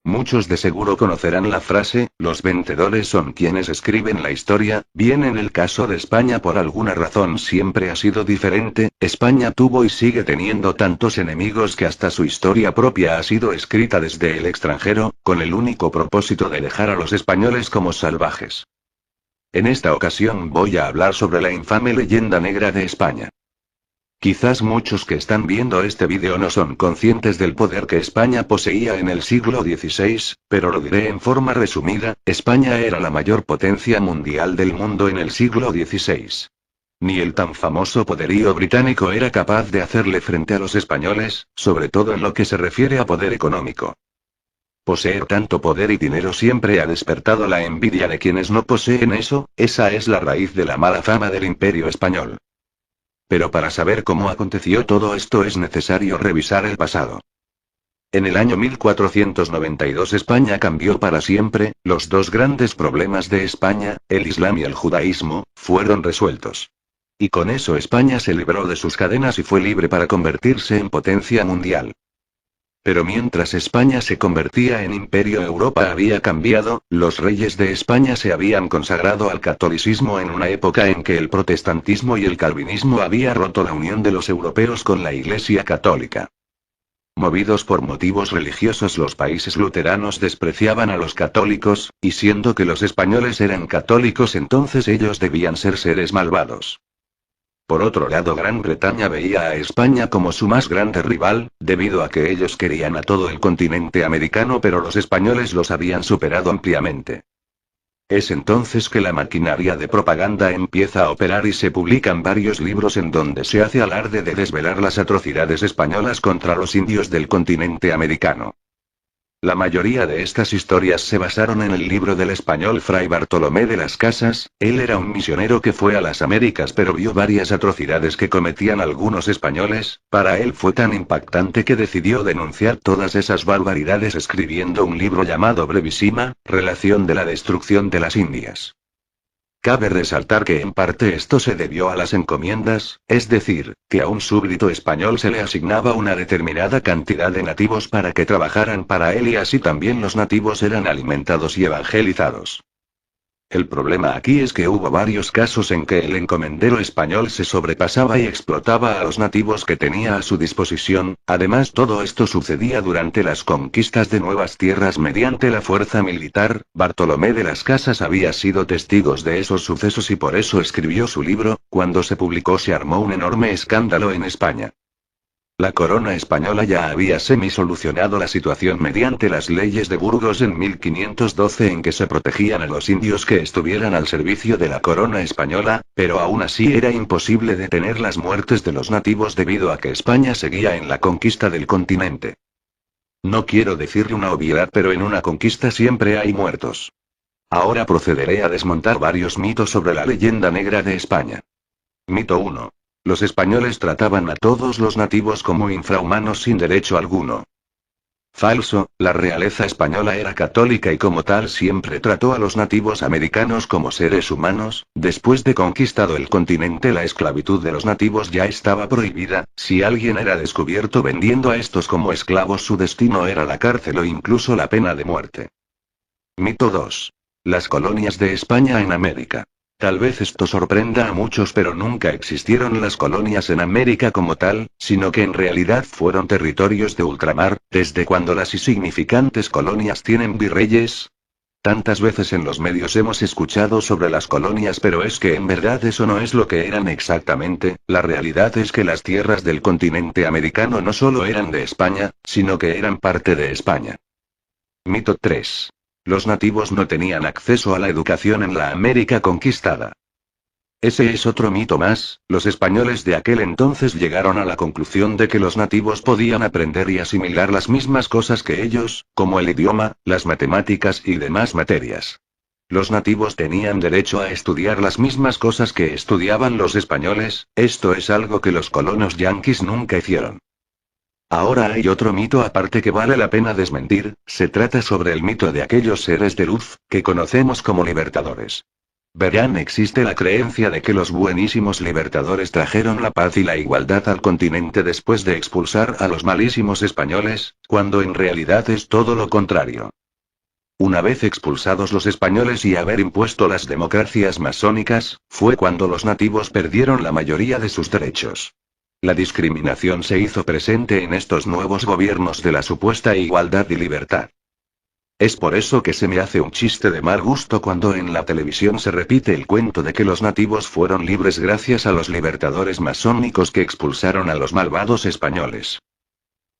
Muchos de seguro conocerán la frase, los vencedores son quienes escriben la historia. Bien, en el caso de España por alguna razón siempre ha sido diferente. España tuvo y sigue teniendo tantos enemigos que hasta su historia propia ha sido escrita desde el extranjero, con el único propósito de dejar a los españoles como salvajes. En esta ocasión voy a hablar sobre la infame leyenda negra de España. Quizás muchos que están viendo este vídeo no son conscientes del poder que España poseía en el siglo XVI, pero lo diré en forma resumida: España era la mayor potencia mundial del mundo en el siglo XVI. Ni el tan famoso poderío británico era capaz de hacerle frente a los españoles, sobre todo en lo que se refiere a poder económico. Poseer tanto poder y dinero siempre ha despertado la envidia de quienes no poseen eso. Esa es la raíz de la mala fama del Imperio español. Pero para saber cómo aconteció todo esto es necesario revisar el pasado. En el año 1492 España cambió para siempre. Los dos grandes problemas de España, el Islam y el judaísmo, fueron resueltos. Y con eso España se libró de sus cadenas y fue libre para convertirse en potencia mundial. Pero mientras España se convertía en imperio, Europa había cambiado. Los reyes de España se habían consagrado al catolicismo en una época en que el protestantismo y el calvinismo había roto la unión de los europeos con la Iglesia católica. Movidos por motivos religiosos, los países luteranos despreciaban a los católicos, y siendo que los españoles eran católicos, entonces ellos debían ser seres malvados. Por otro lado, Gran Bretaña veía a España como su más grande rival, debido a que ellos querían a todo el continente americano, pero los españoles los habían superado ampliamente. Es entonces que la maquinaria de propaganda empieza a operar y se publican varios libros en donde se hace alarde de desvelar las atrocidades españolas contra los indios del continente americano. La mayoría de estas historias se basaron en el libro del español Fray Bartolomé de las Casas. Él era un misionero que fue a las Américas, pero vio varias atrocidades que cometían algunos españoles. Para él fue tan impactante que decidió denunciar todas esas barbaridades escribiendo un libro llamado Brevísima, Relación de la destrucción de las Indias. Cabe resaltar que en parte esto se debió a las encomiendas, es decir, que a un súbdito español se le asignaba una determinada cantidad de nativos para que trabajaran para él, y así también los nativos eran alimentados y evangelizados. El problema aquí es que hubo varios casos en que el encomendero español se sobrepasaba y explotaba a los nativos que tenía a su disposición. Además, todo esto sucedía durante las conquistas de nuevas tierras mediante la fuerza militar. Bartolomé de las Casas había sido testigo de esos sucesos y por eso escribió su libro. Cuando se publicó se armó un enorme escándalo en España. La corona española ya había solucionado la situación mediante las leyes de Burgos en 1512, en que se protegían a los indios que estuvieran al servicio de la corona española, pero aún así era imposible detener las muertes de los nativos debido a que España seguía en la conquista del continente. No quiero decirle una obviedad, pero en una conquista siempre hay muertos. Ahora procederé a desmontar varios mitos sobre la leyenda negra de España. Mito 1. Los españoles trataban a todos los nativos como infrahumanos sin derecho alguno. Falso, la realeza española era católica y como tal siempre trató a los nativos americanos como seres humanos. Después de conquistado el continente, la esclavitud de los nativos ya estaba prohibida. Si alguien era descubierto vendiendo a estos como esclavos, su destino era la cárcel o incluso la pena de muerte. Mito 2. Las colonias de España en América. Tal vez esto sorprenda a muchos, pero nunca existieron las colonias en América como tal, sino que en realidad fueron territorios de ultramar. ¿Desde cuando las insignificantes colonias tienen virreyes? Tantas veces en los medios hemos escuchado sobre las colonias, pero es que en verdad eso no es lo que eran exactamente. La realidad es que las tierras del continente americano no solo eran de España, sino que eran parte de España. Mito 3. Los nativos no tenían acceso a la educación en la América conquistada. Ese es otro mito más. Los españoles de aquel entonces llegaron a la conclusión de que los nativos podían aprender y asimilar las mismas cosas que ellos, como el idioma, las matemáticas y demás materias. Los nativos tenían derecho a estudiar las mismas cosas que estudiaban los españoles. Esto es algo que los colonos yanquis nunca hicieron. Ahora hay otro mito aparte que vale la pena desmentir. Se trata sobre el mito de aquellos seres de luz, que conocemos como libertadores. Verán, existe la creencia de que los buenísimos libertadores trajeron la paz y la igualdad al continente después de expulsar a los malísimos españoles, cuando en realidad es todo lo contrario. Una vez expulsados los españoles y haber impuesto las democracias masónicas, fue cuando los nativos perdieron la mayoría de sus derechos. La discriminación se hizo presente en estos nuevos gobiernos de la supuesta igualdad y libertad. Es por eso que se me hace un chiste de mal gusto cuando en la televisión se repite el cuento de que los nativos fueron libres gracias a los libertadores masónicos que expulsaron a los malvados españoles.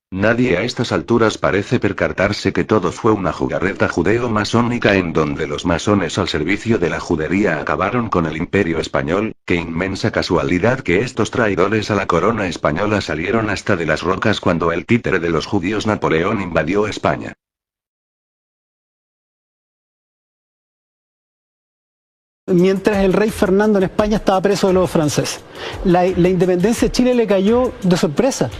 Nadie a estas alturas parece percatarse que todo fue una jugarreta judeo-masónica en donde los masones al servicio de la judería acabaron con el imperio español. Qué inmensa casualidad que estos traidores a la corona española salieron hasta de las rocas cuando el títere de los judíos Napoleón invadió España. Mientras el rey Fernando en España estaba preso de los franceses. La independencia de Chile le cayó de sorpresa.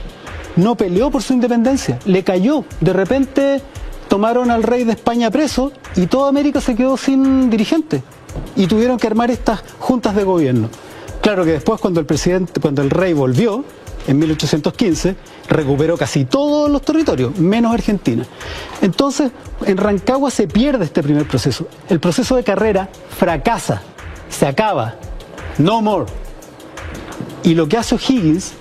No peleó por su independencia, le cayó. De repente tomaron al rey de España preso y toda América se quedó sin dirigente. Y tuvieron que armar estas juntas de gobierno. Claro que después cuando el rey volvió, en 1815, recuperó casi todos los territorios, menos Argentina. Entonces, en Rancagua se pierde este primer proceso. El proceso de Carrera fracasa, se acaba, no more. Y lo que hace O'Higgins,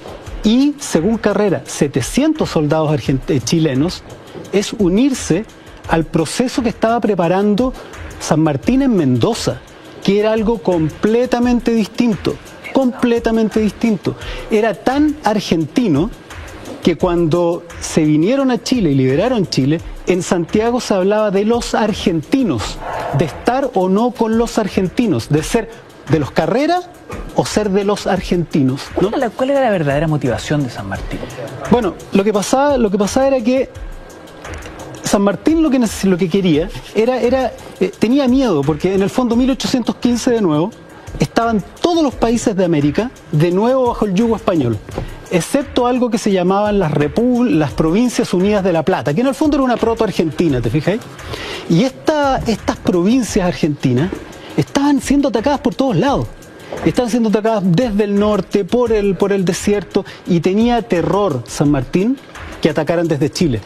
y según Carrera, 700 soldados chilenos, es unirse al proceso que estaba preparando San Martín en Mendoza, que era algo completamente distinto. Completamente distinto. Era tan argentino que cuando se vinieron a Chile y liberaron Chile, en Santiago se hablaba de los argentinos, de estar o no con los argentinos, de ser de los Carrera o ser de los argentinos, ¿no? ¿Cuál era la verdadera motivación de San Martín? Bueno, lo que pasaba era que San Martín lo que quería tenía miedo, porque en el fondo 1815 de nuevo estaban todos los países de América de nuevo bajo el yugo español, excepto algo que se llamaban las Provincias Unidas de la Plata, que en el fondo era una proto-Argentina, ¿te fijas? Y estas provincias argentinas estaban siendo atacadas por todos lados. Estaban siendo atacadas desde el norte, por el desierto, y tenía terror San Martín que atacaran desde Chile.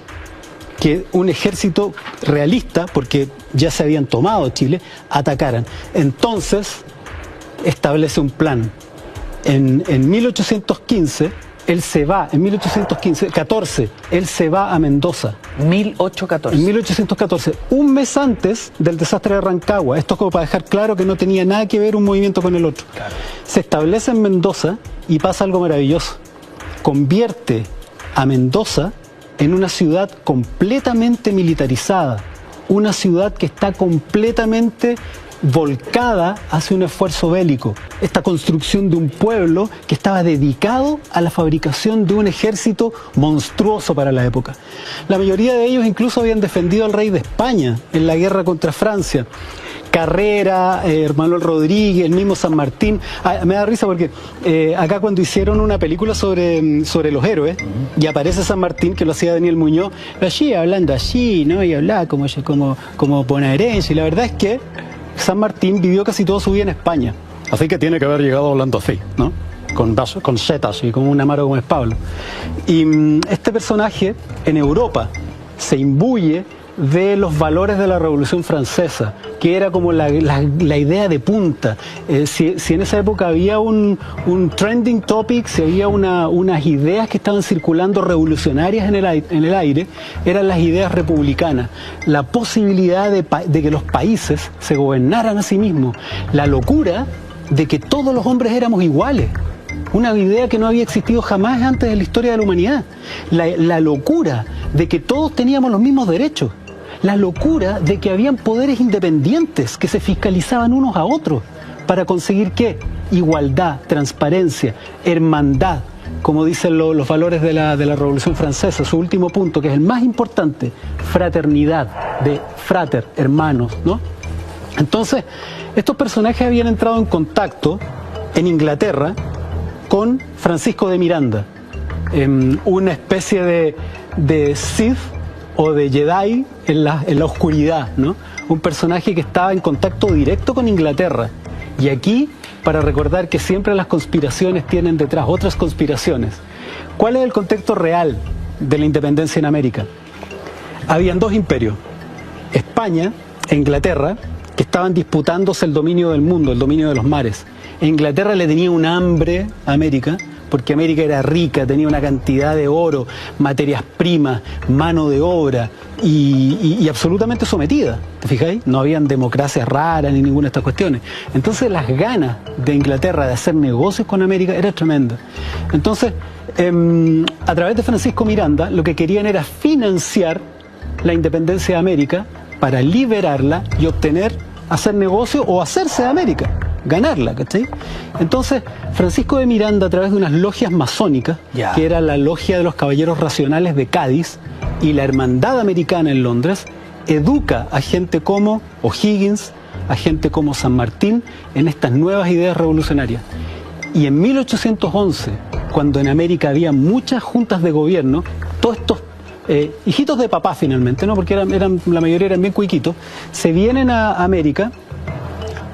Que un ejército realista, porque ya se habían tomado Chile, atacaran. Entonces establece un plan. En 1815, él se va, en 1814, él se va a Mendoza. 1814. En 1814, un mes antes del desastre de Rancagua. Esto es como para dejar claro que no tenía nada que ver un movimiento con el otro. Claro. Se establece en Mendoza y pasa algo maravilloso. Convierte a Mendoza en una ciudad completamente militarizada, una ciudad que está completamente volcada hacia un esfuerzo bélico, esta construcción de un pueblo que estaba dedicado a la fabricación de un ejército monstruoso para la época. La mayoría de ellos incluso habían defendido al rey de España en la guerra contra Francia. Carrera, Manuel Rodríguez, el mismo San Martín. Me da risa porque acá cuando hicieron una película sobre los héroes, y aparece San Martín, que lo hacía Daniel Muñoz, lo hacía hablando así, ¿no? Y hablaba como bonaerense, y la verdad es que San Martín vivió casi toda su vida en España, así que tiene que haber llegado hablando así, ¿no? Con setas y con un amaro como es Pablo. Y este personaje en Europa se imbuye de los valores de la Revolución Francesa, que era como la idea de punta. Si en esa época había un trending topic, si había unas ideas que estaban circulando revolucionarias en el aire, eran las ideas republicanas. La posibilidad de que los países se gobernaran a sí mismos. La locura de que todos los hombres éramos iguales. Una idea que no había existido jamás antes en la historia de la humanidad. La locura de que todos teníamos los mismos derechos. La locura de que habían poderes independientes que se fiscalizaban unos a otros para conseguir ¿qué? Igualdad, transparencia, hermandad, como dicen los valores de la Revolución Francesa. Su último punto, que es el más importante, fraternidad, de frater, hermanos, ¿no? Entonces, estos personajes habían entrado en contacto en Inglaterra con Francisco de Miranda, una especie de Sith o de Jedi en la oscuridad, ¿no? Un personaje que estaba en contacto directo con Inglaterra Y aquí, para recordar que siempre las conspiraciones tienen detrás otras conspiraciones. ¿Cuál es el contexto real de la independencia en América? Habían dos imperios, España e Inglaterra, que estaban disputándose el dominio del mundo, el dominio de los mares. Inglaterra le tenía un hambre a América, porque América era rica, tenía una cantidad de oro, materias primas, mano de obra y absolutamente sometida. ¿Te fijáis? No habían democracias raras ni ninguna de estas cuestiones. Entonces las ganas de Inglaterra de hacer negocios con América eran tremendas. Entonces, a través de Francisco Miranda, lo que querían era financiar la independencia de América para liberarla y obtener, hacer negocio o hacerse de América. Ganarla, ¿cachai? Entonces, Francisco de Miranda, a través de unas logias masónicas, que era la Logia de los Caballeros Racionales de Cádiz y la Hermandad Americana en Londres, educa a gente como O'Higgins, a gente como San Martín, en estas nuevas ideas revolucionarias. Y en 1811, cuando en América había muchas juntas de gobierno, todos estos hijitos de papá finalmente, ¿no? Porque la mayoría eran bien cuiquitos, se vienen a América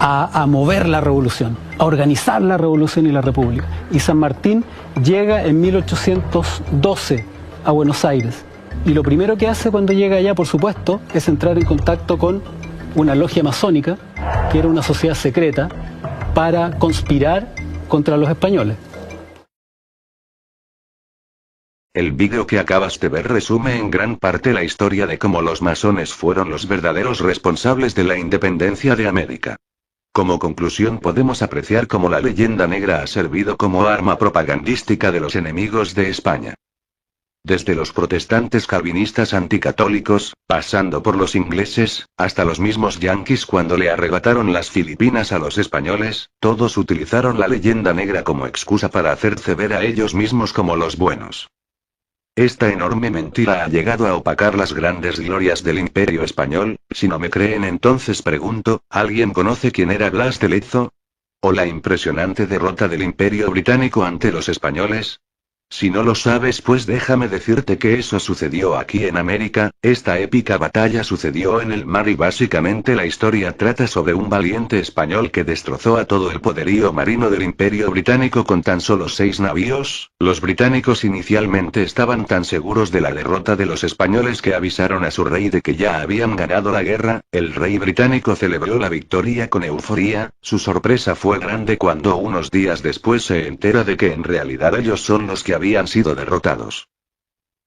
a mover la revolución, a organizar la revolución y la república. Y San Martín llega en 1812 a Buenos Aires. Y lo primero que hace cuando llega allá, por supuesto, es entrar en contacto con una logia masónica, que era una sociedad secreta, para conspirar contra los españoles. El vídeo que acabas de ver resume en gran parte la historia de cómo los masones fueron los verdaderos responsables de la independencia de América. Como conclusión podemos apreciar cómo la leyenda negra ha servido como arma propagandística de los enemigos de España. Desde los protestantes calvinistas anticatólicos, pasando por los ingleses, hasta los mismos yanquis cuando le arrebataron las Filipinas a los españoles, todos utilizaron la leyenda negra como excusa para hacerse ver a ellos mismos como los buenos. Esta enorme mentira ha llegado a opacar las grandes glorias del Imperio Español. Si no me creen, entonces pregunto, ¿alguien conoce quién era Blas de Lezo? ¿O la impresionante derrota del Imperio Británico ante los españoles? Si no lo sabes, pues déjame decirte que eso sucedió aquí en América. Esta épica batalla sucedió en el mar y básicamente la historia trata sobre un valiente español que destrozó a todo el poderío marino del Imperio Británico con tan solo 6 navíos. Los británicos inicialmente estaban tan seguros de la derrota de los españoles que avisaron a su rey de que ya habían ganado la guerra. El rey británico celebró la victoria con euforía. Su sorpresa fue grande cuando unos días después se entera de que en realidad ellos son los que habían sido derrotados.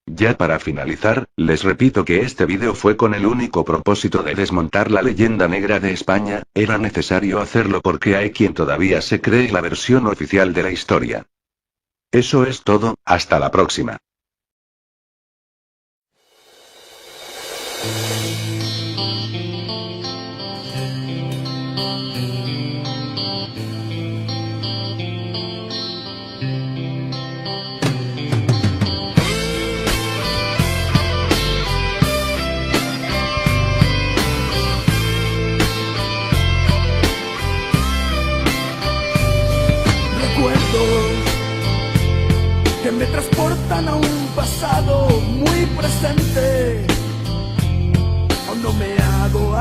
Ya para finalizar, les repito que este vídeo fue con el único propósito de desmontar la leyenda negra de España. Era necesario hacerlo porque hay quien todavía se cree la versión oficial de la historia. Eso es todo, hasta la próxima. Que me transportan a un pasado muy presente. Aún no me hago